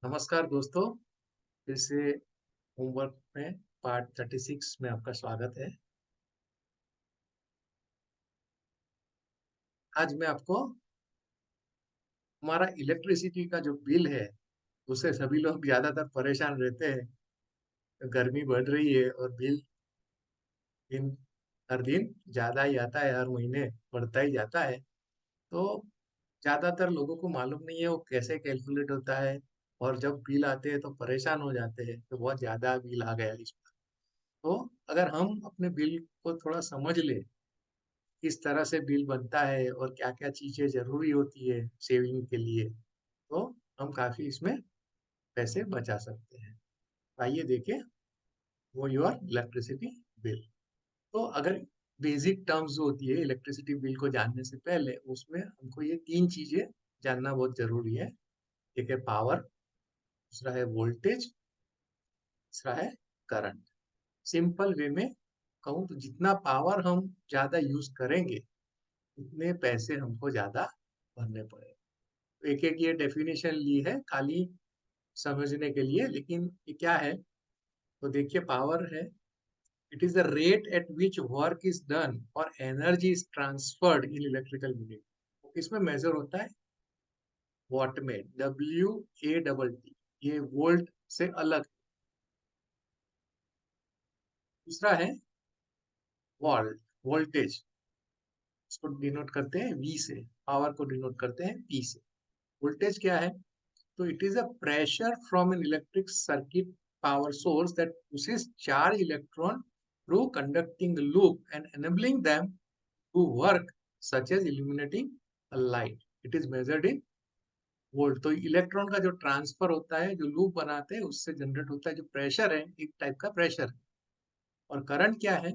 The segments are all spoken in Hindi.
नमस्कार दोस्तों, फिर से होमवर्क में पार्ट 36 में आपका स्वागत है। आज मैं आपको हमारा इलेक्ट्रिसिटी का जो बिल है, उससे सभी लोग ज़्यादातर परेशान रहते हैं। गर्मी बढ़ रही है और बिल दिन हर दिन ज़्यादा ही आता है, हर महीने बढ़ता ही जाता है। तो ज़्यादातर लोगों को मालूम नहीं है वो कैसे कैलकुलेट होता है और जब बिल आते हैं तो परेशान हो जाते हैं, तो बहुत ज़्यादा बिल आ गया इस बार। तो अगर हम अपने बिल को थोड़ा समझ लें किस तरह से बिल बनता है और क्या-क्या चीज़ें ज़रूरी होती है सेविंग के लिए, तो हम काफ़ी इसमें पैसे बचा सकते हैं। आइए देखें वो योर इलेक्ट्रिसिटी बिल। तो अगर बेसिक टर्म्स जो होती है इलेक्ट्रिसिटी बिल को जानने से पहले उसमें हमको ये 3 चीज़ें जानना बहुत ज़रूरी है। एक है पावर, दूसरा है वोल्टेज, तीसरा है करंट। सिंपल वे में कहूँ तो जितना पावर हम ज़्यादा यूज़ करेंगे, उतने पैसे हमको ज़्यादा भरने पड़ेंगे। एक-एक ये डेफिनेशन ली है खाली समझने के लिए, लेकिन ये क्या है? तो देखिए पावर है, it is the rate at which work is done और energy is transferred in electrical unit. तो किसमें मेज़र होता है? वॉट में, WATT, ये वोल्ट से अलग। दूसरा है वोल्ट, वोल्टेज, इसको डिनोट करते हैं V से, पावर को डिनोट करते हैं P से। वोल्टेज क्या है? So it is a pressure from an electric circuit power source that pushes charged electron through conducting loop and enabling them to work, such as illuminating a light. It is measured in volt. तो इलेक्ट्रॉन का जो ट्रांसफर होता है, जो लूप बनाते हैं, उससे जनरेट होता है जो प्रेशर है, एक टाइप का प्रेशर। और करंट क्या है?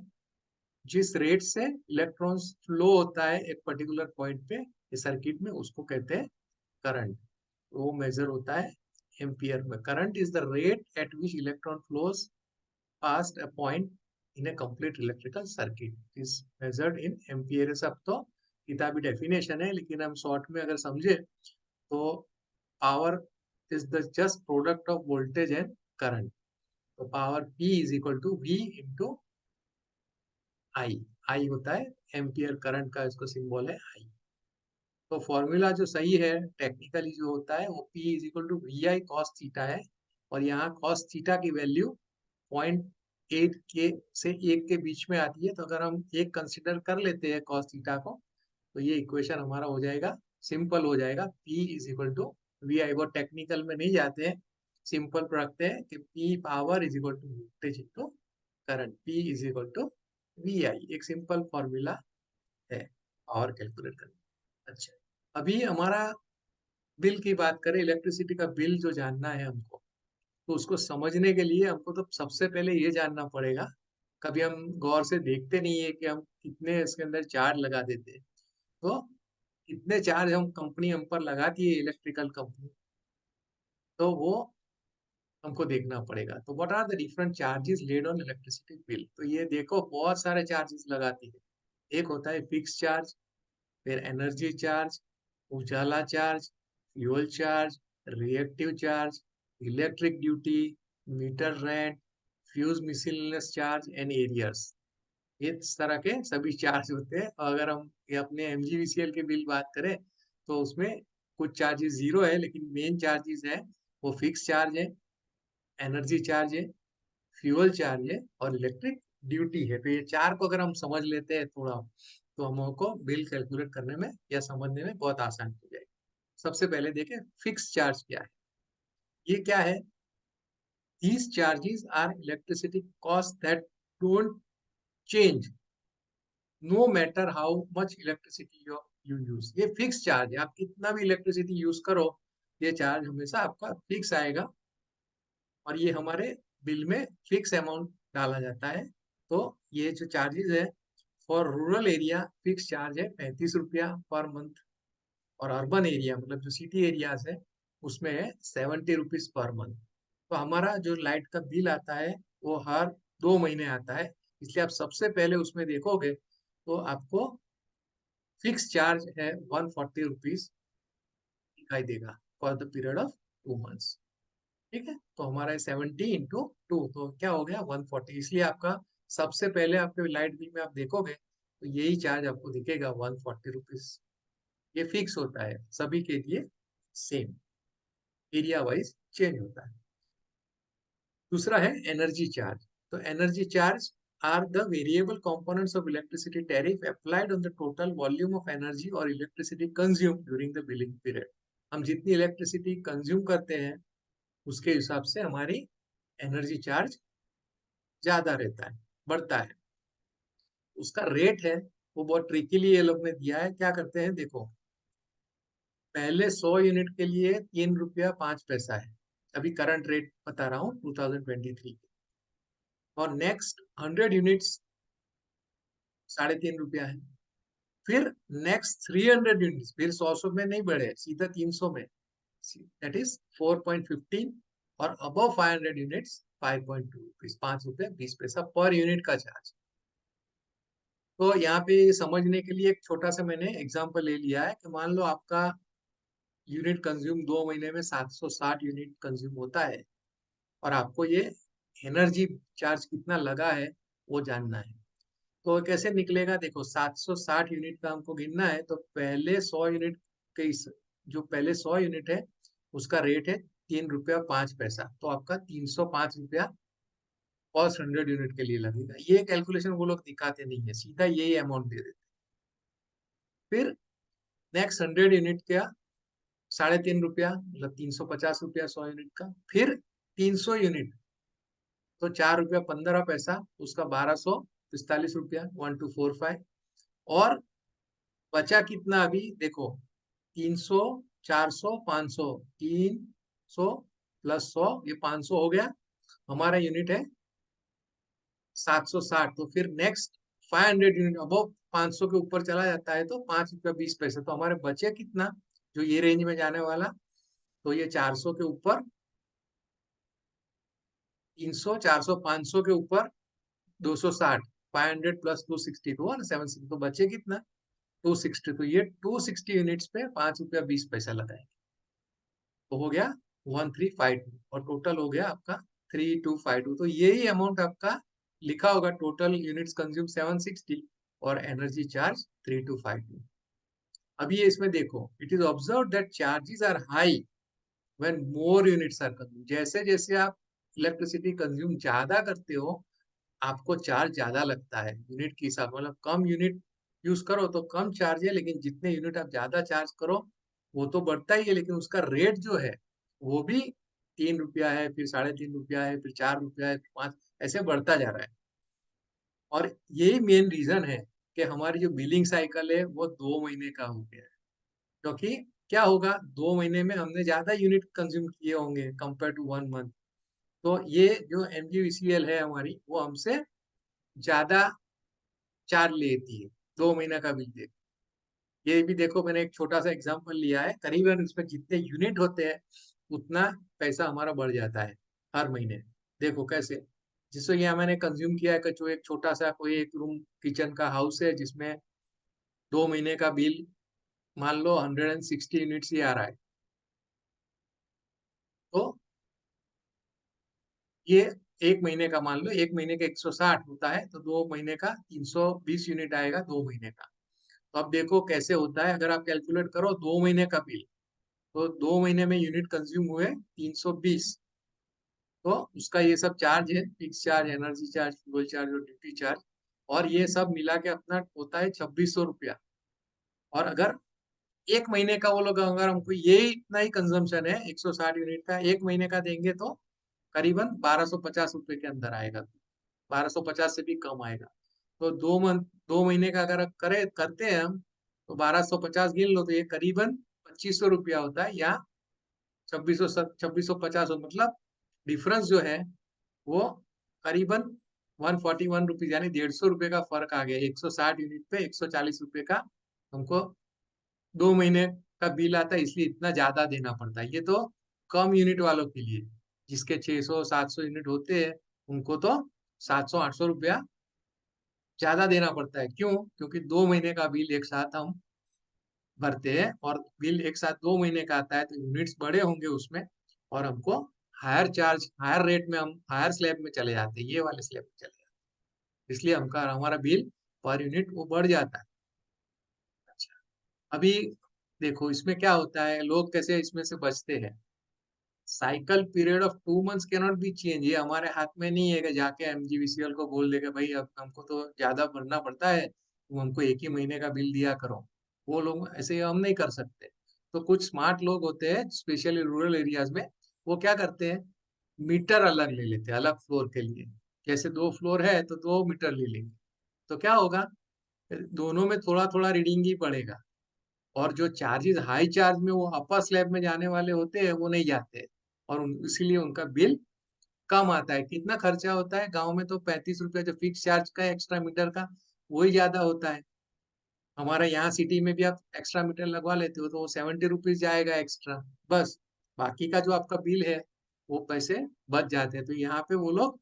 जिस रेट से इलेक्ट्रॉन्स फ्लो होता है एक पर्टिकुलर पॉइंट पे सर्किट में, उसको कहते हैं करंट। वो मेजर होता है एम्पियर में। Current is the rate eight which electron flows past a point in a complete electrical circuit is measured in ampere. सब तो किताबी डेफिनेशन है, लेकिन हम शॉर्ट में अगर समझे तो power is the just product of voltage and current. तो power P is equal to V into I. I होता है एम्पियर, करंट का इसको सिंबल है आई। तो फॉर्मूला जो सही है टेक्निकली जो होता है वो P is equal to VI cos theta है। और यहाँ cos थीटा की वैल्यू 0.8 के से 1 के बीच में आती है। तो अगर हम एक कंसिडर कर लेते हैं cos थीटा को, तो ये इक्वेशन हमारा हो जाएगा, सिंपल हो जाएगा। P is equal to VI। वो टेक्निकल में नहीं जाते हैं, सिंपल रखते हैं कि P power is equal to voltage into current. P is equal to VI, एक सिंपल फॉर्मूला है पावर कैलकुलेट करना। अच्छा, अभी हमारा बिल की बात करें, इलेक्ट्रिसिटी का बिल जो जानना है हमको, तो उसको समझने के लिए हमको तो सबसे पहले ये जानना पड़ेगा। कभी हम गौर से देखते नहीं है कि हम कितने इसके अंदर चार्ज लगा देते हैं। तो कितने चार्ज हम कंपनी हम पर लगाती है इलेक्ट्रिकल कंपनी, तो वो हमको देखना पड़ेगा। तो what are the different charges levied on electricity bill? तो ये देखो बहुत सारे चार्जेस लगाती है। एक होता है फिक्स चार्ज, फिर energy charge, Ujala charge, fuel charge, reactive charge, electric duty, meter rent, fuse miscellaneous charge and arrears. ये इस तरह के सभी चार्ज होते हैं। और अगर हम ये अपने MGVCL के बिल बात करें, तो उसमें कुछ चार्जेस जीरो है, लेकिन मेन चार्जेस है वो फिक्स चार्ज है, एनर्जी चार्ज है, फ्यूल चार्ज है और इलेक्ट्रिक ड्यूटी है। तो ये चार को अगर हम समझ लेते हैं थोड़ा, तो हमको बिल कैलकुलेट करने में या समझने में बहुत आसान हो जाएगी। सबसे पहले देखें फिक्स चार्ज क्या है। ये क्या है? These charges are electricity costs that don't change no matter how much electricity you use। ये फिक्स चार्ज है, आप कितना भी इलेक्ट्रिसिटी यूज करो, ये चार्ज हमेशा आपका फिक्स आएगा। और ये हमारे बिल में फिक्स अमाउंट डाला जाता है। तो ये जो चार्जेस है, for rural area fix charge है 35 रुपया पर मंथ। और अर्बन एरिया मतलब जो सिटी एरियाज है, उसमें है 70 रुपीज पर मंथ। तो हमारा जो लाइट का बिल आता है वो हर 2 महीने आता है, इसलिए आप सबसे पहले उसमें देखोगे तो आपको फिक्स चार्ज है 140 रुपीज दिखाई देगा for the period of 2 months. ठीक है, तो हमारा 70 इंटू 2 तो क्या हो गया 140। इसलिए आपका सबसे पहले आपके लाइट बिल में आप देखोगे तो यही चार्ज आपको दिखेगा 140 रुपीज। ये फिक्स होता है सभी के लिए, सेम एरिया वाइज चेंज होता है। दूसरा है एनर्जी चार्ज। तो energy charge are the variable components of electricity tariff applied on the total volume of energy और electricity consume during the billing period. हम जितनी इलेक्ट्रिसिटी कंज्यूम करते हैं उसके हिसाब से हमारी एनर्जी चार्ज ज्यादा रहता है, बढ़ता है। उसका रेट है वो बहुत ट्रिकीली ये लोग ने दिया है। क्या करते हैं देखो, पहले 100 यूनिट के लिए 3 रुपया 5 पैसा है, अभी करंट रेट बता रहा हूँ 2023। और नेक्स्ट 100 यूनिट्स 3.5 रुपया है। फिर नेक्स्ट 300 यूनिट्स फिर 100 में नहीं बढ़े, सीधा 300 में, दैट इज 4.15। और अबव 500 यूनिट्स 5.2 रुपीज, 5 रुपया 20 पैसा पर यूनिट का चार्ज। तो यहाँ पे समझने के लिए एक छोटा सा मैंने एग्जांपल ले लिया है कि मान लो आपका यूनिट कंज्यूम 2 महीने में 760 यूनिट कंज्यूम होता है और आपको ये एनर्जी चार्ज कितना लगा है वो जानना है। तो कैसे निकलेगा देखो, 760 यूनिट का हमको गिनना है तो पहले 100 यूनिट के जो पहले 100 यूनिट है उसका रेट है 3 रुपया 5 पैसा, तो आपका 305 रुपया फर्स्ट 100 यूनिट के लिए लगेगा। ये कैलकुलेशन वो लोग दिखाते नहीं है, सीधा यही अमाउंट दे देते। फिर नेक्स्ट 100 यूनिट का 3.5 रुपया, मतलब 350 रुपया 100 यूनिट का। फिर 300 यूनिट तो 4 रुपया 15 पैसा, उसका 1245 रुपया, 1245। और बचा कितना अभी देखो, 300 400 500, 300 प्लस 100 ये 500 हो गया। हमारा यूनिट है 760। तो फिर नेक्स्ट 500 यूनिट अब 500 के ऊपर चला जाता है तो 5 रुपया 20 पैसा। तो हमारे बचे कितना जो ये रेंज में जाने वाला, तो ये 400 के ऊपर 300, 400 500 के ऊपर 260, 500 प्लस 260 तो 760, तो बचे कितना 260। तो ये 260 यूनिट्स पे 5 रुपया 20 पैसा लगाएंगे तो हो गया 1352 और टोटल हो गया आपका 3252। तो यही अमाउंट आपका लिखा होगा, टोटल यूनिट्स कंज्यूम 760 और एनर्जी चार्ज 3252। अभी ये इसमें देखो, it is observe that charges are high when more units are consume. जैसे जैसे आप इलेक्ट्रिसिटी कंज्यूम ज्यादा करते हो आपको चार्ज ज्यादा लगता है यूनिट के हिसाब, मतलब कम यूनिट यूज करो तो कम चार्ज है, लेकिन जितने यूनिट आप ज्यादा चार्ज करो वो तो बढ़ता ही है, लेकिन उसका रेट जो है वो भी 3 रुपया है, फिर 3.5 रुपया है, फिर 4 रुपया है, फिर 5, ऐसे बढ़ता जा रहा है। और यही मेन रीजन है कि हमारी जो बिलिंग साइकिल है वो 2 महीने का हो गया है। क्योंकि क्या होगा, 2 महीने में हमने ज्यादा यूनिट कंज्यूम किए होंगे कंपेयर टू 1 मंथ। तो ये जो एमजीवीसीएल है हमारी वो हमसे ज्यादा चार्ज लेती है 2 महीना का बिल दे। ये भी देखो, मैंने एक छोटा सा एग्जांपल लिया है, करीबन उसमें जितने यूनिट होते हैं उतना पैसा हमारा बढ़ जाता है हर महीने। देखो कैसे, जिससे यहाँ मैंने कंज्यूम किया है कि जो एक छोटा सा कोई एक रूम किचन का हाउस है जिसमें 2 महीने का बिल मान लो 160 यूनिट्स ही आ रहा है, तो ये एक महीने का मान लो, एक महीने का 160 होता है तो 2 महीने का 320 यूनिट आएगा 2 महीने का। तो अब देखो कैसे होता है, अगर आप कैलकुलेट करो 2 महीने का बिल, तो 2 महीने में यूनिट कंज्यूम हुए 320। तो उसका ये सब चार्ज है, fix charge, energy charge, fuel charge और ड्यूटी चार्ज, और ये सब मिला के अपना होता है 2600 रुपया। और अगर एक महीने का वो लोग, अगर हमको ये इतना ही कंजम्पशन है 160 यूनिट का, एक महीने का देंगे तो करीबन 1250 रुपये के अंदर आएगा, 1250 से भी कम आएगा। तो 2 महीने का अगर करे करते हैं हम तो 1250 गिन लो तो ये करीबन 2500 रुपया होता है, या 2650, मतलब डिफरेंस जो है वो करीबन 141 रुपीज, यानी 150 रुपये का फर्क आ गया। 160 यूनिट पे 140 रुपये का हमको 2 महीने का बिल आता है, इसलिए इतना ज्यादा देना पड़ता है। ये तो कम यूनिट वालों के लिए, जिसके 600 700 यूनिट होते हैं उनको तो 700 800 रुपया ज्यादा देना पड़ता है। क्यों? क्योंकि 2 महीने का बिल एक साथ हम भरते हैं, और बिल एक साथ 2 महीने का आता है तो यूनिट्स बड़े होंगे उसमें और हमको हायर चार्ज, हायर रेट में हम हायर स्लैब में चले जाते हैं, ये वाले स्लैब में चले जाते हैं, इसलिए हमका हमारा बिल पर यूनिट वो बढ़ जाता है। अच्छा, अभी देखो इसमें क्या होता है, लोग कैसे इसमें से बचते हैं। Cycle period of 2 months can not be change, ये हमारे हाथ में नहीं है कि जाके एमजीवीसीएल को बोल देगा भाई अब हमको तो ज्यादा भरना पड़ता है, तुम हमको एक ही महीने का बिल दिया करो। वो लोग ऐसे हम नहीं कर सकते। तो कुछ स्मार्ट लोग होते हैं स्पेशली रूरल एरियाज में, वो क्या करते हैं, मीटर अलग ले लेते हैं अलग फ्लोर के लिए। जैसे 2 फ्लोर है तो 2 मीटर ले लेंगे, तो क्या होगा, दोनों में थोड़ा थोड़ा रीडिंग ही पड़ेगा। और जो चार्जेस हाई चार्ज में वो अपर स्लैब में जाने वाले होते हैं वो नहीं जाते, और इसीलिए उनका बिल कम आता है। कितना खर्चा होता है गांव में, तो 35 रुपया जो फिक्स चार्ज का एक्स्ट्रा मीटर का, वही ज्यादा होता है। हमारे यहाँ सिटी में भी आप एक्स्ट्रा मीटर लगवा लेते हो तो वो 70 रुपीज जाएगा एक्स्ट्रा, बस। बाकी का जो आपका बिल है वो पैसे बच जाते हैं। तो यहाँ पे वो लोग,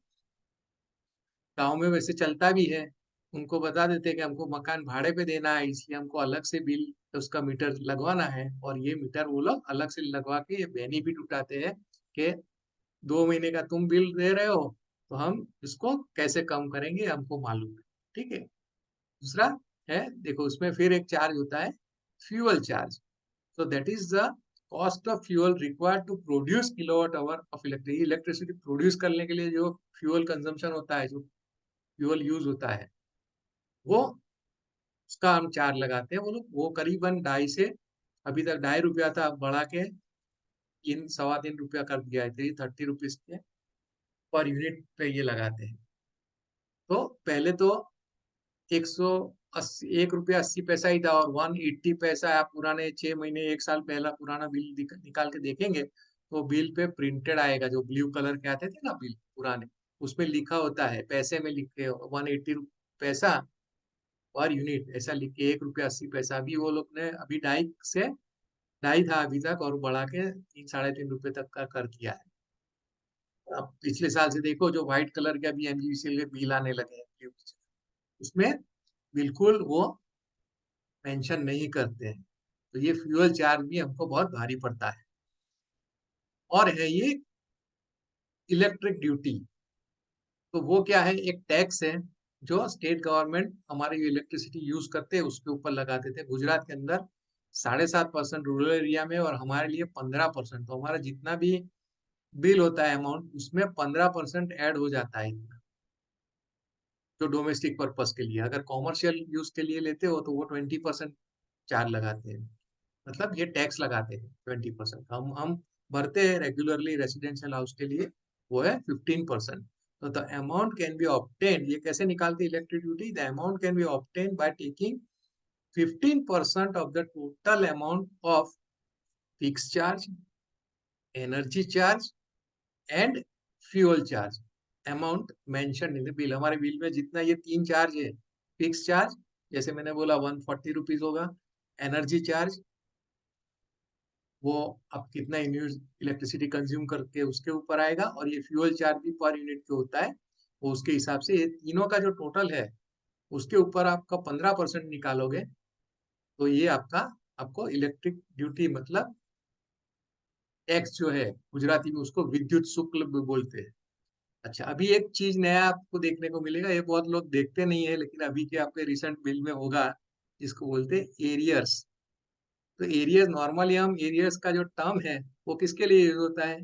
गांव में वैसे चलता भी है, उनको बता देते हैं कि हमको मकान भाड़े पे देना है, इसलिए हमको अलग से बिल उसका मीटर लगवाना है, और ये मीटर वो लोग अलग से लगवा के ये बेनिफिट उठाते हैं कि 2 महीने का तुम बिल दे रहे हो, तो हम इसको कैसे कम करेंगे हमको मालूम है। ठीक है। दूसरा है, देखो उसमें फिर एक चार्ज होता है, fuel charge. so that is the cost of fuel required to produce kilowatt hour of electricity। Electricity produce करने के लिए जो फ्यूल कंजम्पशन होता है, जो फ्यूल यूज होता है, वो उसका हम चार्ज लगाते हैं। वो लोग वो करीबन 2.5 से, अभी तक 2.5 रुपया था, अब बढ़ा के 3 सवा 3 रुपया कर दिया है, 330 रुपीज के पर यूनिट पे ये लगाते हैं। तो पहले तो 180, 1 रुपया 80 पैसा ही था, और 180 पैसा आप पुराने 6 महीने 1 साल पहला पुराना बिल निकाल के देखेंगे तो बिल पे प्रिंटेड आएगा, जो ब्लू कलर के आते थे ना बिल पुराने, उसमें लिखा होता है, पैसे में लिख के 180 पैसा पर यूनिट ऐसा लिख के, 1 रुपया 80 पैसा। अभी वो लोग ने अभी 2.5 था अभी तक, और बढ़ा के 3 साढ़े 3 रुपए तक का कर दिया है। अब पिछले साल से देखो, जो व्हाइट कलर के अभी एमजीवीसीएल के बिल आने लगे हैं, उसमें बिल्कुल वो मेंशन नहीं करते हैं। तो ये फ्यूल चार्ज भी हमको बहुत भारी पड़ता है। और है ये इलेक्ट्रिक ड्यूटी, तो वो क्या है, एक टैक्स है जो स्टेट गवर्नमेंट हमारे जो इलेक्ट्रिसिटी यूज करते हैं उसके ऊपर लगाते थे। गुजरात के अंदर 7.5% रूरल एरिया में, और हमारे लिए 15%। तो हमारा जितना भी बिल होता है अमाउंट, उसमें 15% ऐड हो जाता है इतना, जो डोमेस्टिक पर्पज के लिए। अगर कॉमर्शियल यूज के लिए लेते हो तो वो 20% चार्ज लगाते हैं, मतलब ये टैक्स लगाते हैं 20%। हम भरते हैं रेगुलरली रेसिडेंशियल हाउस के लिए, वो है 15%। तो the amount can be obtain, ये कैसे निकालते हैं electric duty, the amount can be obtain by taking 15% of the total amount of fix charge, energy charge and fuel charge, amount mention in the bill. हमारे बिल में जितना ये 3 चार्ज है, फिक्स चार्ज जैसे मैंने बोला 140 रुपीज होगा, एनर्जी चार्ज वो आप कितना इलेक्ट्रिसिटी कंज्यूम करके उसके ऊपर आएगा, और ये फ्यूल चार्ज भी पर यूनिट के होता है, वो उसके हिसाब से ये तीनों का जो टोटल है उसके ऊपर आपका 15% निकालोगे, तो ये आपका, आपको इलेक्ट्रिक ड्यूटी मतलब टैक्स जो है, गुजराती में उसको विद्युत शुल्क भी बोलते हैं। अच्छा, अभी एक चीज नया आपको देखने को मिलेगा, ये बहुत लोग देखते नहीं है लेकिन अभी के आपके रिसेंट बिल में होगा, जिसको बोलते हैं एरियर्स। तो एरियर्स, नॉर्मली हम एरियर्स का जो टर्म है वो किसके लिए यूज होता है,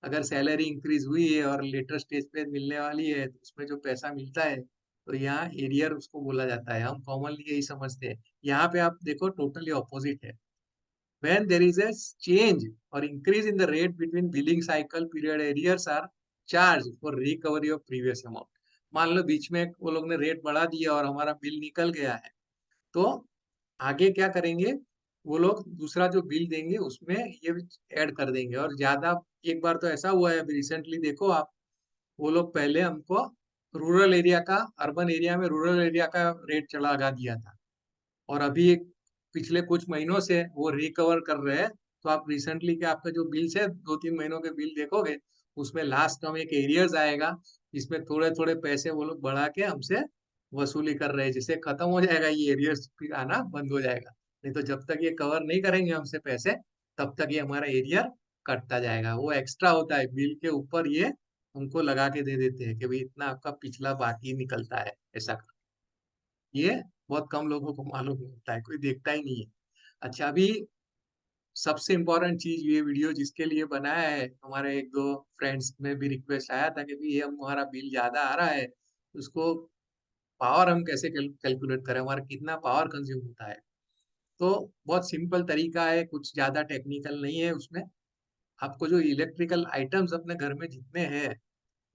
अगर सैलरी इंक्रीज हुई है और लेटर स्टेज पे मिलने वाली है तो उसमें जो पैसा मिलता है, तो यहाँ एरियर उसको बोला जाता है, हम कॉमनली यही समझते हैं। यहाँ पे आप देखो टोटली ऑपोजिट है। When there is a change or increase in the rate between billing cycle period, arrears are charged for recovery of previous amount। मान लो बीच में वो लोग ने रेट बढ़ा दिया और हमारा बिल निकल गया है, तो आगे क्या करेंगे, वो लोग दूसरा जो बिल देंगे उसमें ये ऐड कर देंगे। और ज्यादा, एक बार तो ऐसा हुआ है अभी रिसेंटली देखो आप, वो लोग पहले हमको रूरल एरिया का, अर्बन एरिया में रूरल एरिया का रेट चढ़ा लगा दिया था, और अभी पिछले कुछ महीनों से वो रिकवर कर रहे हैं। तो आप रिसेंटली के आपका जो बिल्स है 2-3 महीनों के बिल देखोगे, उसमें लास्ट में एक एरियर्स आएगा, इसमें थोड़े थोड़े पैसे वो लोग बढ़ा के हमसे वसूली कर रहे हैं। जिससे खत्म हो जाएगा ये एरियर्स, फिर आना बंद हो जाएगा। नहीं तो जब तक ये कवर नहीं करेंगे हमसे पैसे, तब तक ये हमारा एरियर कटता जाएगा, वो एक्स्ट्रा होता है बिल के ऊपर, ये हमको लगा के दे देते हैं कि भाई इतना आपका पिछला बाकी निकलता है ऐसा। ये बहुत कम लोगों को मालूम होता है, कोई देखता ही नहीं है। अच्छा, अभी सबसे इम्पोर्टेंट चीज, ये वीडियो जिसके लिए बनाया है, हमारे एक दो फ्रेंड्स में भी रिक्वेस्ट आया था कि भाई ये हमारा बिल ज्यादा आ रहा है, उसको पावर हम कैसे कैलकुलेट करें, हमारा कितना पावर कंज्यूम होता है। तो बहुत सिंपल तरीका है, कुछ ज्यादा टेक्निकल नहीं है उसमें। आपको जो इलेक्ट्रिकल आइटम्स अपने घर में जितने हैं,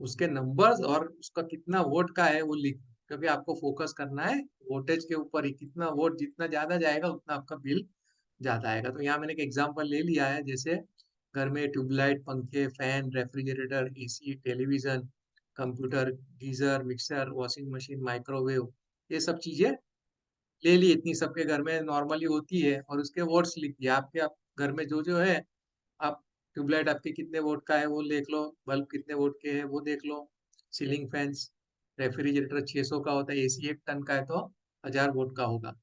उसके नंबर्स और उसका कितना वोट का है वो लिख, क्योंकि आपको फोकस करना है वोल्टेज के ऊपर ही, कितना वोट जितना ज्यादा जाएगा उतना आपका बिल ज्यादा आएगा। तो यहाँ मैंने एक एग्जांपल ले लिया है, जैसे घर में ट्यूबलाइट, पंखे, fan, refrigerator, AC, television, computer, geyser, mixer, washing machine, microwave, ये सब चीजें ले ली, इतनी सबके घर में नॉर्मली होती है, और उसके वोट्स लिख दिया। आपके आप घर में जो जो है, आप ट्यूबलाइट आपके कितने वोट का है वो देख लो, बल्ब कितने वोट के हैं वो देख लो, सीलिंग फैंस, रेफ्रिजरेटर 600 का होता है, एसी 1 टन का है तो 1000 वोट का होगा,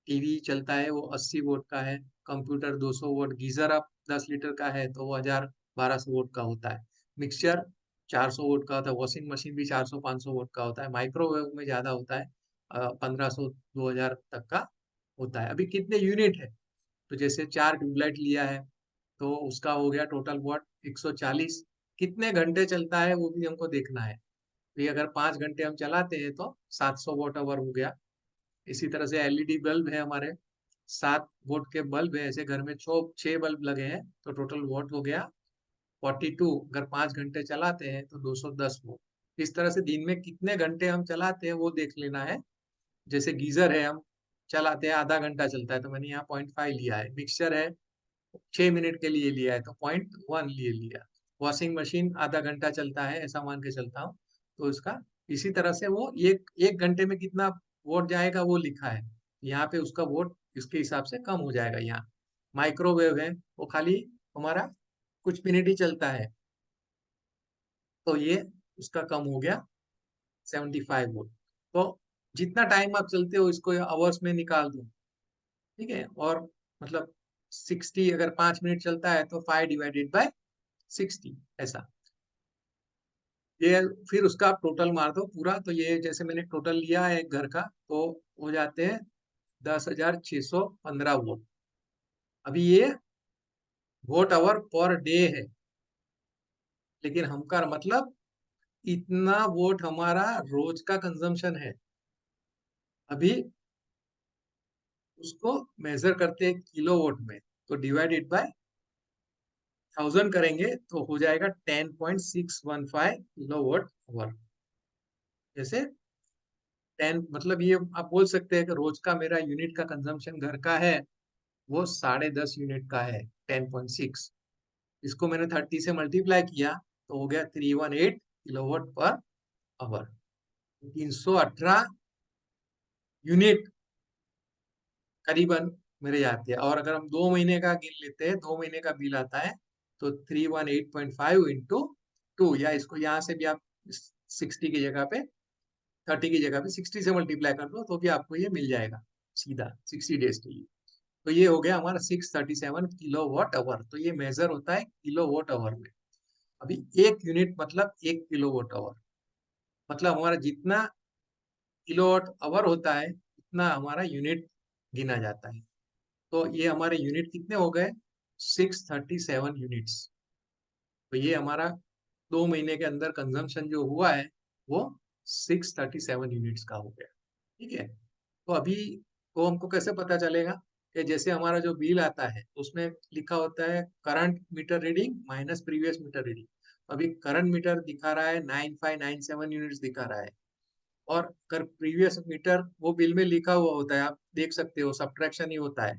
टीवी चलता है वो 80 वोट का है, कंप्यूटर 200 वोट, गीजर आप 10 लीटर का है तो वो 1200 वोट का होता है, मिक्सचर 400 वोट का होता है, वॉशिंग मशीन भी 400-500 वोट का होता है, माइक्रोवेव में ज्यादा होता है, 1500-2000 तक का होता है। अभी कितने यूनिट है, तो जैसे 4 ट्यूबलाइट लिया है तो उसका हो गया टोटल वॉट 140। कितने घंटे चलता है वो भी हमको देखना है, तो ये अगर 5 घंटे हम चलाते हैं तो 700 वॉट आवर हो गया। इसी तरह से एलईडी बल्ब है हमारे, 7 वोट के बल्ब है, ऐसे घर में 6 बल्ब लगे हैं तो टोटल वोट हो गया 42। अगर 5 घंटे चलाते हैं तो 210 वोट। इस तरह से दिन में कितने घंटे हम चलाते हैं वो देख लेना है। जैसे गीजर है, हम चलाते हैं आधा घंटा चलता है तो मैंने यहाँ 0.5 लिया है, मिक्सचर है 6 मिनट के लिए लिया है तो 0.1 लिए लिया, वॉशिंग मशीन आधा घंटा चलता है ऐसा मान के चलता हूँ, तो इसका इसी तरह से वो एक एक घंटे में कितना वोट जाएगा वो लिखा है, यहाँ पे उसका वोट इसके हिसाब से कम हो जाएगा। यहाँ माइक्रोवेव है, वो खाली हमारा कुछ मिनट ही चलता है तो ये उसका कम हो गया 75 वोट। तो जितना टाइम आप चलते हो इसको आवर्स में निकाल दो, ठीक है, और मतलब 60, अगर 5 मिनट चलता है तो 5 डिवाइडेड बाय 60 ऐसा, ये फिर उसका आप टोटल मार दो पूरा। तो ये जैसे मैंने टोटल लिया है एक घर का, तो हो जाते हैं 10,615 वोट। अभी ये वोट आवर पर डे है, लेकिन हमका मतलब इतना वोट हमारा रोज का कंजम्पशन है। अभी उसको मेजर करते हैं किलो वोट में, तो डिवाइडेड बाय 1000 करेंगे तो हो जाएगा 10.615 किलो वोट आवर। जैसे 10 मतलब ये आप बोल सकते हैं कि रोज का मेरा यूनिट का कंजम्पशन घर का है वो 10.5 यूनिट का है, 10.6। इसको मैंने 30 से मल्टीप्लाई किया तो हो गया 318 किलोवाट पर आवर, 318 यूनिट करीबन मेरे जाते हैं। और अगर हम 2 महीने का गिन लेते हैं, 2 महीने का बिल आता है तो 318.5 इंटू 2, या इसको यहाँ से भी आप 60 की जगह पे 30 की जगह पे 60 से मल्टीप्लाई कर दो तो भी आपको ये मिल जाएगा सीधा 60 डेज के लिए। तो ये हो गया हमारा 637 किलो वॉट आवर। तो ये मेजर होता है किलो वॉट आवर में। अभी 1 यूनिट मतलब 1 किलो वॉट आवर, मतलब हमारा जितना किलो वॉट आवर होता है उतना हमारा यूनिट गिना जाता है। तो ये हमारे यूनिट कितने हो गए, 637 यूनिट्स। तो ये हमारा 2 महीने के अंदर कंजम्पशन जो हुआ है वो 637 यूनिट्स का हो गया, ठीक है। तो अभी तो हमको कैसे पता चलेगा कि जैसे हमारा जो बिल आता है उसमें लिखा होता है current meter reading minus previous meter reading. अभी करंट मीटर दिखा रहा है 9597 यूनिट्स दिखा रहा है, और अगर प्रीवियस मीटर वो बिल में लिखा हुआ होता है, आप देख सकते हो सब्ट्रैक्शन ही होता है,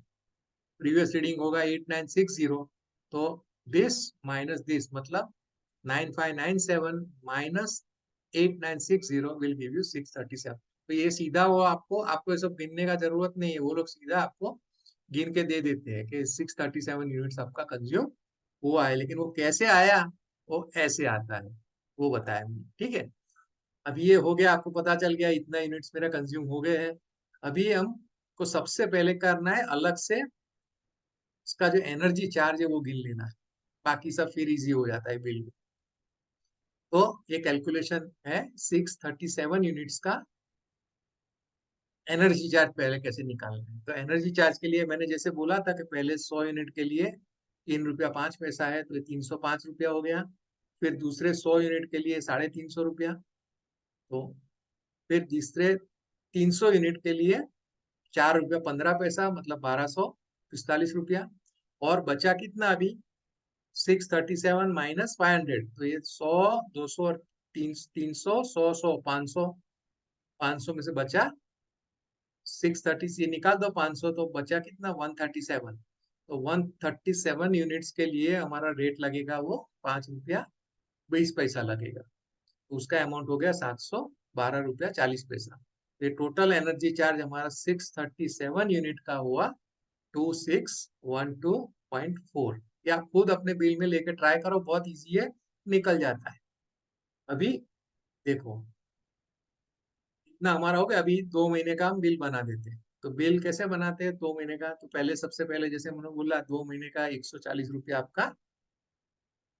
प्रीवियस रीडिंग होगा 8960, तो दिस माइनस दिस मतलब 9597 माइनस 8960 विल गिव यू 637। तो ये सीधा वो आपको ये सब गिनने का जरूरत नहीं है, वो लोग सीधा आपको गिन के दे देते हैं कि 637 यूनिट्स आपका कंज्यूम हुआ है। लेकिन वो कैसे आया, वो ऐसे आता है, वो बताया मैंने, ठीक है। अभी ये हो गया, आपको पता चल गया इतना यूनिट्स मेरा कंज्यूम हो गए हैं। अभी हमको सबसे पहले करना है अलग से इसका जो एनर्जी चार्ज है वो गिन लेना है। बाकी सब फिर इजी हो जाता है बिल में। तो ये कैलकुलेशन है 637 यूनिट्स का एनर्जी चार्ज पहले कैसे निकालना है। तो एनर्जी चार्ज के लिए मैंने जैसे बोला था कि पहले 100 यूनिट के लिए 3 रुपया 5 पैसा है, तो ये 305 रुपया हो गया। फिर दूसरे 100 यूनिट के लिए 350 रुपया। तो फिर तीसरे 300 यूनिट के लिए 4 रुपया 15 पैसा, मतलब 1245 रुपया। और बचा कितना अभी 637 माइनस 500, तो ये 100 200 और 300 100 500, 500 में से बचा 630 से निकाल दो 500, तो बचा कितना 137। तो 137 यूनिट्स के लिए हमारा रेट लगेगा वो 5 रुपया 20 पैसा लगेगा। तो उसका अमाउंट हो गया 712 रुपया 40 पैसा। ये टोटल एनर्जी चार्ज हमारा 637 यूनिट का हुआ 2612.4। या आप खुद अपने बिल में लेके ट्राई करो, बहुत इजी है, निकल जाता है। अभी देखो इतना हमारा हो गया। अभी 2 महीने का हम बिल बना देते हैं। तो बिल कैसे बनाते हैं 2 महीने का? तो पहले सबसे पहले जैसे मैंने बोला 2 महीने का 140 रुपया आपका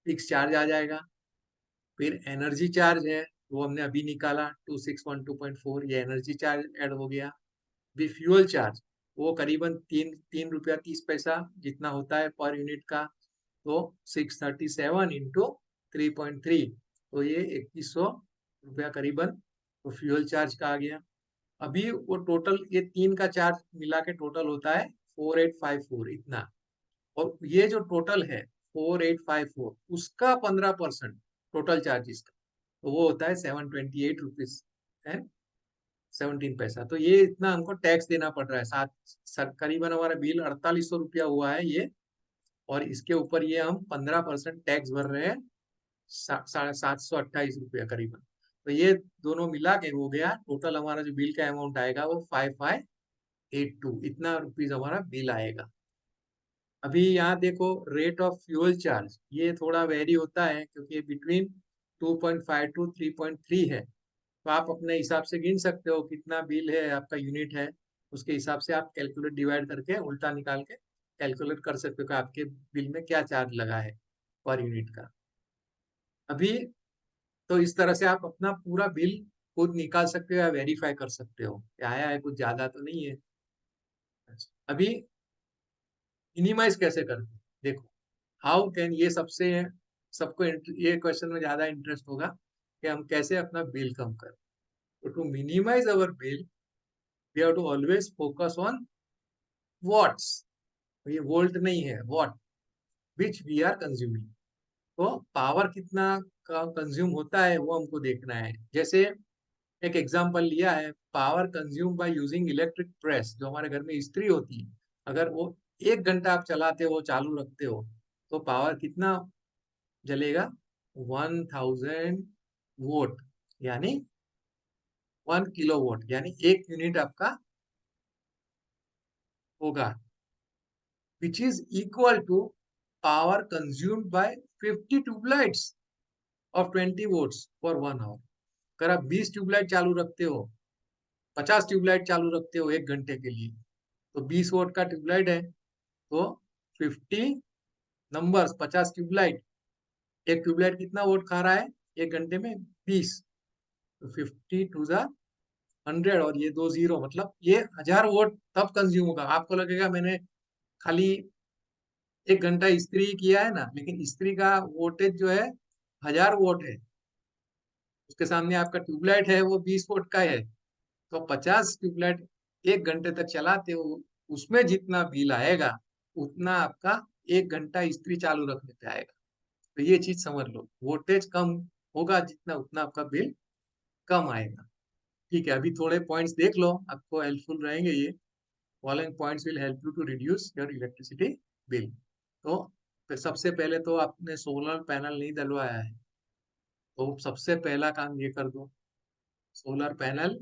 फिक्स चार्ज आ जाएगा। फिर एनर्जी चार्ज है वो हमने अभी निकाला 2612.4, ये एनर्जी चार्ज ऐड हो गया। भी फ्यूल चार्ज वो करीबन 3 रुपया 30 पैसा जितना होता है पर यूनिट का। तो 637 इंटू 3.3, तो ये 2100 रुपया करीबन तो फ्यूल चार्ज का आ गया। अभी वो टोटल ये तीन का चार्ज मिला के टोटल होता है 4854 इतना। और ये जो टोटल है 4854 उसका 15% टोटल चार्जेस का, तो वो होता है 728 रुपीज एंड 17 पैसा। तो ये इतना हमको टैक्स देना पड़ रहा है। करीबन हमारा बिल 4800 रुपया हुआ है ये, और इसके ऊपर ये हम 15% टैक्स भर रहे हैं 728 रुपया करीबन। तो ये दोनों मिला के हो गया टोटल हमारा जो बिल का अमाउंट आएगा वो 5582 इतना रुपीज हमारा बिल आएगा। अभी यहाँ देखो रेट ऑफ फ्यूल चार्ज ये थोड़ा वेरी होता है क्योंकि बिटवीन 2.5 टू 3.3 है। तो आप अपने हिसाब से गिन सकते हो कितना बिल है आपका यूनिट है, उसके हिसाब से आप कैलकुलेट डिवाइड करके उल्टा निकाल के कैलकुलेट कर सकते हो कि आपके बिल में क्या चार्ज लगा है पर यूनिट का। अभी तो इस तरह से आप अपना पूरा बिल खुद निकाल सकते हो या वेरीफाई कर सकते हो कि आया है, कुछ ज्यादा तो नहीं है। अभी मिनिमाइज कैसे करते हैं देखो, हाउ कैन, ये सबसे सबको ये क्वेश्चन में ज्यादा इंटरेस्ट होगा कि हम कैसे अपना बिल कम करें। तो to minimize our bill we have to always focus on watts. ये वोल्ट नहीं है, watt which we are consuming. तो पावर कितना का कंज्यूम होता है वो हमको देखना है। जैसे एक एग्जांपल लिया है, power consume by using electric press, जो हमारे घर में इस्त्री होती है, अगर वो 1 घंटा आप चलाते हो चालू रखते हो तो पावर कितना जलेगा 1000 वोट, यानी 1 किलोवाट, यानी 1 यूनिट आपका होगा, which is equal to power consumed by 50 tubelights of 20 watts for 1 hour. अगर आप 20 ट्यूबलाइट चालू रखते हो, 50 ट्यूबलाइट चालू रखते हो 1 घंटे के लिए, तो 20 वोट का ट्यूबलाइट है, तो 50 नंबर्स 50 ट्यूबलाइट, एक ट्यूबलाइट कितना वोट खा रहा है 1 घंटे में 20, तो 50 टू द 100 और ये 2 जीरो, मतलब ये 1000 वोट तब कंज्यूम होगा। आपको लगेगा मैंने खाली 1 घंटा इस्त्री किया है ना, लेकिन इस्त्री का वोटेज जो है 1000 वोट है, उसके सामने आपका ट्यूबलाइट है वो 20 वोट का है। तो 50 ट्यूबलाइट 1 घंटे तक चलाते हो, उसमें जितना बिल आएगा उतना आपका 1 घंटा इस्त्री चालू रखने पे आएगा। तो ये चीज समझ लो, वोल्टेज कम होगा जितना उतना आपका बिल कम आएगा। ठीक है, अभी थोड़े पॉइंट्स देख लो, आपको हेल्पफुल रहेंगे ये। Following points will help you to reduce your electricity bill. तो फिर सबसे पहले तो आपने सोलर पैनल नहीं डलवाया है, तो सबसे पहला काम ये कर दो। सोलर पैनल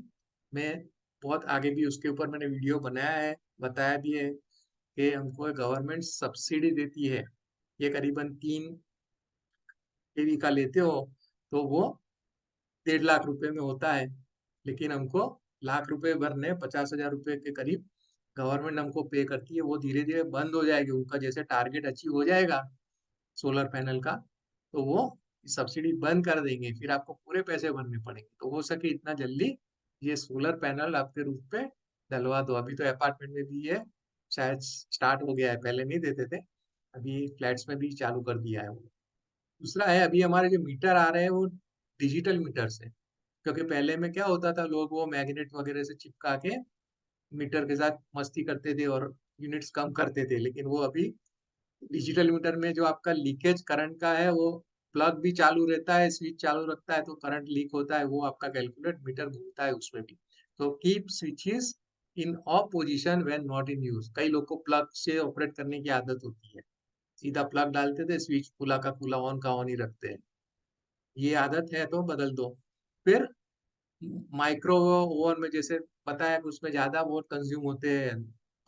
में बहुत आगे भी उसके ऊपर मैंने वीडियो बनाया है, बताया भी है कि हमको गवर्नमेंट सब्सिडी देती है। ये करीबन 3 kV का लेते हो तो वो 1.5 लाख रुपए में होता है, लेकिन हमको लाख रुपए भरने 50,000 रुपए के करीब गवर्नमेंट हमको पे करती है। वो धीरे धीरे बंद हो जाएगी, उनका जैसे टारगेट अचीव हो जाएगा सोलर पैनल का, तो वो सब्सिडी बंद कर देंगे, फिर आपको पूरे पैसे भरने पड़ेंगे। तो हो सके इतना जल्दी ये सोलर पैनल आपके रूफ पे डलवा दो। अभी तो अपार्टमेंट में भी ये शायद स्टार्ट हो गया है, पहले नहीं देते थे, अभी फ्लैट्स में भी चालू कर दिया है वो। दूसरा है, अभी हमारे जो मीटर आ रहे हैं वो डिजिटल मीटर्स है, क्योंकि पहले में क्या होता था, लोग वो मैग्नेट वगैरह से चिपका के मीटर के साथ मस्ती करते थे और यूनिट्स कम करते थे। लेकिन वो अभी डिजिटल मीटर में जो आपका लीकेज करंट का है, वो प्लग भी चालू रहता है, स्विच चालू रखता है तो करंट लीक होता है, वो आपका कैलकुलेट मीटर घूमता है उसमें भी। तो keep switches in of position when not in use. कई लोग को प्लग से ऑपरेट करने की आदत होती है, सीधा प्लग डालते थे, स्विच खुला का खुला, ऑन का ऑन ही रखते हैं। ये आदत है तो बदल दो। फिर माइक्रो ओवन में जैसे पता है कि उसमें ज्यादा वोट कंज्यूम होते हैं,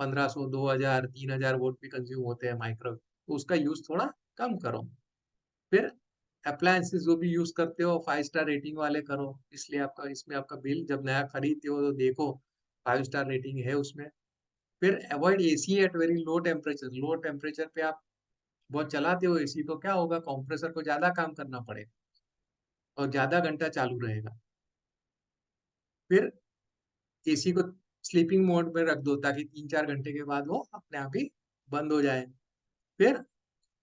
1500 2000 3000 वोट भी कंज्यूम होते हैं माइक्रो, तो उसका यूज थोड़ा कम करो। फिर अप्लायंसेस जो भी यूज करते हो 5 स्टार रेटिंग वाले करो, इसलिए आपका इसमें आपका बिल जब नया खरीदते हो तो देखो 5 स्टार रेटिंग है उसमें। फिर avoid AC at very low temperature. Low temperature पे आप बहुत चलाते हो एसी तो क्या होगा, कंप्रेसर को ज्यादा काम करना पड़ेगा और ज्यादा घंटा चालू रहेगा। फिर एसी को स्लीपिंग मोड में रख दो ताकि 3-4 घंटे के बाद वो अपने आप ही बंद हो जाए। फिर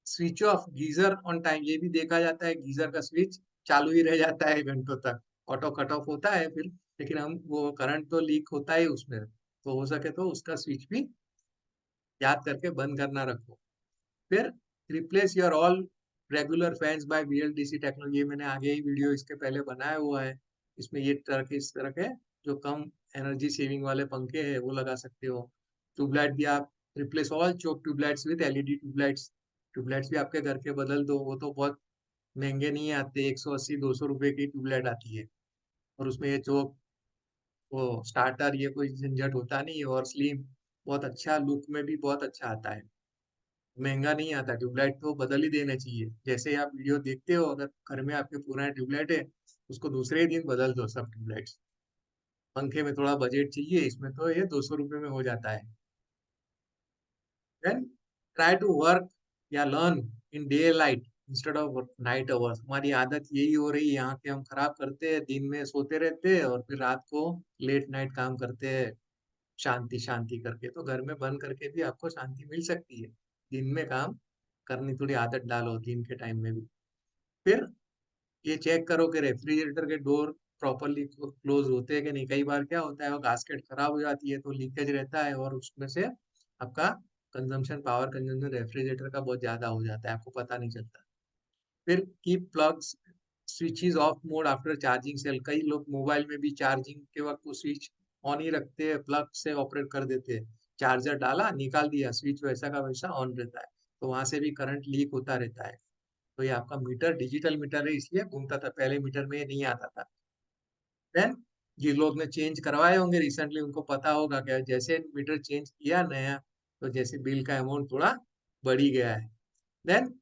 switch off geyser on time, ये भी देखा जाता है गीजर का स्विच चालू ही रह जाता है घंटों तक, ऑटो कट ऑफ होता है फिर, लेकिन हम वो करंट तो लीक होता है उसमें, तो हो सके तो उसका स्विच भी याद करके बंद करना रखो। फिर replace your all regular fans by BLDC technology, मैंने आगे ही वीडियो इसके पहले बनाया हुआ है, इसमें ये तरह के इस तरह के जो कम एनर्जी सेविंग वाले पंखे हैं वो लगा सकते हो। ट्यूबलाइट भी आप replace all choke tubelights with LED tubelights. Tubelights भी आपके घर के बदल दो, वो तो बहुत महंगे नहीं आते, 180-200 रुपए की ट्यूबलाइट आती है, और उसमें ये चोक वो स्टार्टर ये कोई झंझट होता नहीं है, और स्लिम बहुत अच्छा लुक में भी बहुत अच्छा आता है, महंगा नहीं आता। ट्यूबलाइट तो बदल ही देना चाहिए, जैसे ही आप वीडियो देखते हो अगर घर में आपके पुराने ट्यूबलाइट है उसको दूसरे ही दिन बदल दो सब ट्यूबलाइट्स। पंखे में थोड़ा बजट चाहिए, इसमें तो ये 200 रुपये में हो जाता है। देन ट्राई टू वर्क या learn in day light instead of night hours. हमारी आदत यही हो रही है यहाँ के, हम खराब करते हैं, दिन में सोते रहते हैं और फिर रात को लेट नाइट काम करते हैं शांति शांति करके। तो घर में बंद करके भी आपको शांति मिल सकती है, दिन में काम करनी थोड़ी आदत डालो दिन के टाइम में भी। फिर ये चेक करो कि रेफ्रिजरेटर के डोर प्रॉपरली क्लोज होते हैं कि नहीं। कई बार क्या होता है वो गास्केट खराब हो जाती है तो लीकेज रहता है और उसमें से आपका कंजम्पशन, पावर कंजम्पशन रेफ्रिजरेटर का बहुत ज्यादा हो जाता है, आपको पता नहीं चलता। फिर keep plugs switches off mode after charging cell. कई लोग मोबाइल में भी चार्जिंग के वक्त वो स्विच ऑन ही रखते हैं, प्लग से ऑपरेट कर देते हैं, चार्जर डाला निकाल दिया, स्विच वैसा का वैसा ऑन रहता है, तो वहां से भी करंट लीक होता रहता है। तो ये आपका मीटर डिजिटल मीटर है इसलिए घूमता था, पहले मीटर में ये नहीं आता था। देन जिन लोग ने चेंज करवाए होंगे रिसेंटली उनको पता होगा कि जैसे मीटर चेंज किया नया, तो जैसे बिल का अमाउंट थोड़ा बढ़ ही गया है। देन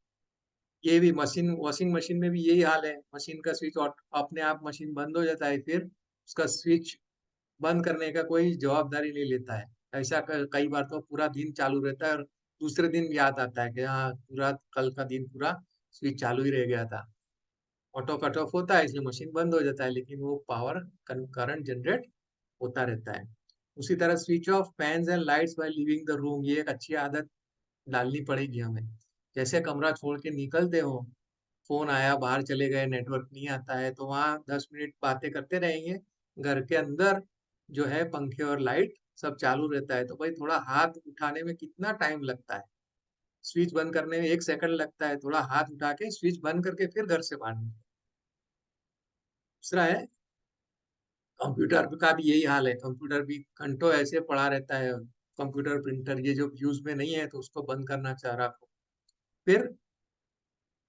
ये भी मशीन, वॉशिंग मशीन में भी यही हाल है, मशीन का स्विच अपने आप मशीन बंद हो जाता है, फिर उसका स्विच बंद करने का कोई जवाबदारी नहीं लेता है। ऐसा कई बार तो पूरा दिन चालू रहता है और दूसरे दिन याद आता है कि हाँ पूरा कल का दिन पूरा स्विच चालू ही रह गया था। ऑटो कट ऑफ होता है इसलिए मशीन बंद हो जाता है, लेकिन वो पावर करंट जनरेट होता रहता है। उसी तरह switch off fans and lights while leaving the room, ये एक अच्छी आदत डालनी पड़ेगी हमें। जैसे कमरा छोड़ के निकलते हो, फोन आया बाहर चले गए नेटवर्क नहीं आता है तो वहाँ 10 मिनट बातें करते रहेंगे, घर के अंदर जो है पंखे और लाइट सब चालू रहता है, तो भाई थोड़ा हाथ उठाने में कितना टाइम लगता है, स्विच बंद करने में 1 सेकंड लगता है, थोड़ा हाथ उठा के स्विच बंद करके फिर घर से बाहर निकलो। दूसरा है कंप्यूटर का भी यही हाल है, कंप्यूटर भी घंटों ऐसे पड़ा रहता है, कंप्यूटर प्रिंटर ये जो यूज में नहीं है तो उसको बंद करना चाह रहा हूँ। फिर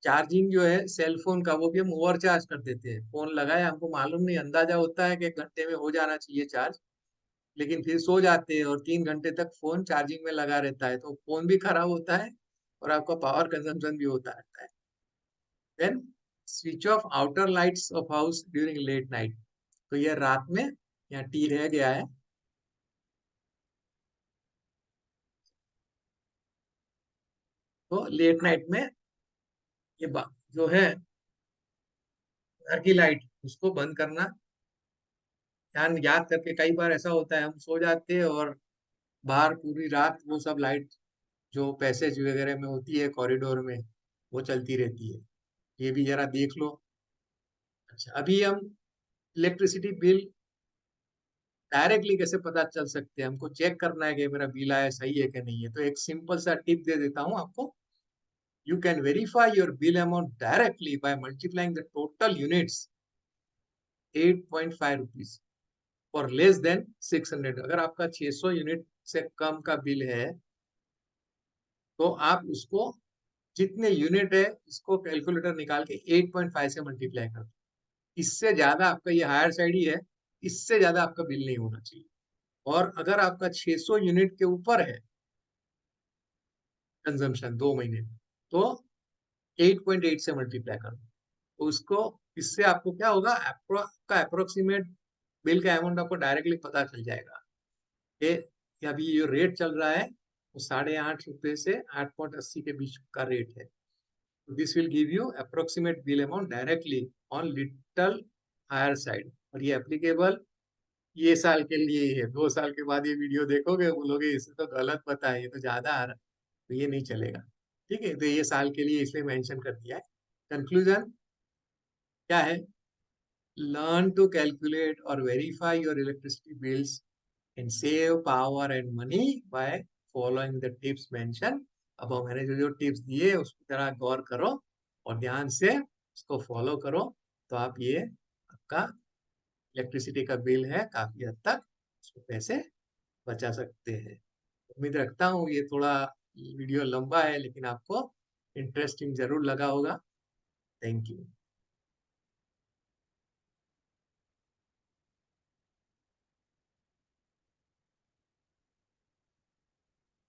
चार्जिंग जो है सेल फोन का वो भी हम ओवर चार्ज कर देते हैं, फोन लगाए हमको मालूम नहीं, अंदाजा होता है कि 1 घंटे में हो जाना चाहिए चार्ज, लेकिन फिर सो जाते हैं और 3 घंटे तक फोन चार्जिंग में लगा रहता है, तो फोन भी खराब होता है और आपका पावर कंजम्पशन भी होता रहता है। Then switch off outer lights of house during late night, तो ये रात में यहाँ टी रह गया है, तो लेट नाइट में जो है घर की लाइट उसको बंद करना। ध्यान याद करके, कई बार ऐसा होता है हम सो जाते हैं और बाहर पूरी रात वो सब लाइट जो पैसेज वगैरह में होती है कॉरिडोर में वो चलती रहती है। ये भी जरा देख लो। अच्छा, अभी हम इलेक्ट्रिसिटी बिल डायरेक्टली कैसे पता चल सकते हैं, हमको चेक करना है कि मेरा बिल आया सही है कि नहीं है। तो एक सिंपल सा टिप दे देता हूँ आपको। You can verify your bill amount directly by multiplying the total units 8.5 rupees for less than 600। अगर आपका 600 यूनिट से कम का बिल है तो आप उसको जितने यूनिट है इसको कैलकुलेटर निकाल के 8.5 से मल्टीप्लाई कर दो। इससे ज्यादा आपका ये हायर साइड ही है, इससे ज्यादा आपका बिल नहीं होना चाहिए। और अगर आपका 600 यूनिट के ऊपर है कंजम्पशन 2 महीने में, तो 8.8 से मल्टीप्लाई कर दो। तो उसको, इससे आपको क्या होगा, का अप्रोक्सीमेट बिल का अमाउंट आपको डायरेक्टली पता चल जाएगा कि अभी ये रेट चल रहा है वो 8.5 रुपए से 8.80 के बीच का रेट है। This will give you approximate bill amount directly on little higher side. और ये एप्लीकेबल ये साल के लिए ही है। 2 साल के बाद ये वीडियो देखोगे बोलोगे इससे तो गलत पता है, ये तो ज्यादा आ रहा है, तो ये नहीं चलेगा। ठीक है, तो ये साल के लिए इसलिए मेंशन कर दिया है। कंक्लूजन क्या है? लर्न टू कैलकुलेट और verify your electricity bills and save power and money by following the tips mention. अब मैंने जो जो टिप्स दिए उसको जरा गौर करो और ध्यान से उसको फॉलो करो, तो आप ये आपका इलेक्ट्रिसिटी का बिल है काफी हद तक उसको पैसे बचा सकते हैं। उम्मीद रखता हूँ ये थोड़ा वीडियो लंबा है लेकिन आपको इंटरेस्टिंग जरूर लगा होगा। Thank you.